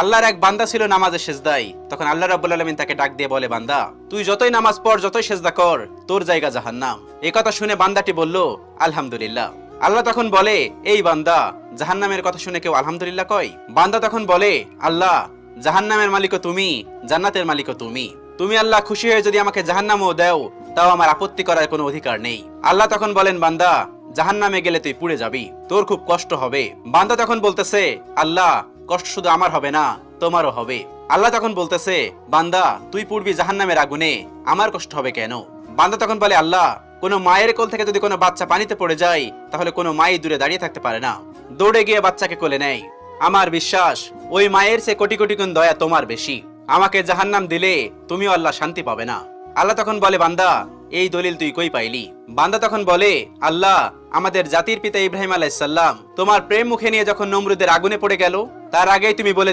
আল্লাহর এক বান্দা ছিল নামাজে সেজদায়। তখন আল্লাহ রাব্বুল আলামিন তাকে ডাক দিয়ে বলে, বান্দা তুই যতই নামাজ পড়, যতই সেজদা কর, তোর জায়গা জাহান্নাম। এই কথা শুনে বান্দাটি বলল, আলহামদুলিল্লাহ। আল্লাহ তখন বলে, এই বান্দা, জাহান্নামের কথা শুনে কেউ আলহামদুলিল্লাহ কয়? বান্দা তখন বলে, আল্লাহ, জাহান্নামের মালিকও তুমি, জান্নাতের মালিকও তুমি। তুমি আল্লাহ খুশি হয়ে যদি আমাকে জাহান্নামও দাও, তাও আমার আপত্তি করার কোনো অধিকার নেই। আল্লাহ তখন বলেন, বান্দা, জাহান্নামে গেলে তুই পুড়ে যাবি, তোর খুব কষ্ট হবে। বান্দা তখন বলতেছে, আল্লাহ, কষ্ট শুধু আমার হবে না, তোমারও হবে। আল্লাহ তখন বলতেছে, বান্দা, তুই পুড়বি জাহান্নামের আগুনে, আমার কষ্ট হবে কেন? বান্দা তখন বলে, আল্লাহ, কোনো মায়ের কোল থেকে যদি কোনো বাচ্চা পানিতে পড়ে যায়, তাহলে কোনো মাই দূরে দাঁড়িয়ে থাকতে পারে না, দৌড়ে গিয়ে বাচ্চাকে কোলে নেয়। আমার বিশ্বাস, ওই মায়ের চেয়ে কোটি কোটি গুণ দয়া তোমার বেশি। আমাকে জাহান্নাম দিলে তুমিও আল্লাহ শান্তি পাবে না। আল্লাহ তখন বলে, বান্দা, এই দলিল তুই কই পাইলি? বান্দা তখন বলে, আল্লাহ, আমাদের জাতির পিতা ইব্রাহিম আলাইহিস সালাম তোমার প্রেম মুখে নিয়ে যখন নমরুদের আগুনে পড়ে গেল, তার আগেই তুমি বলে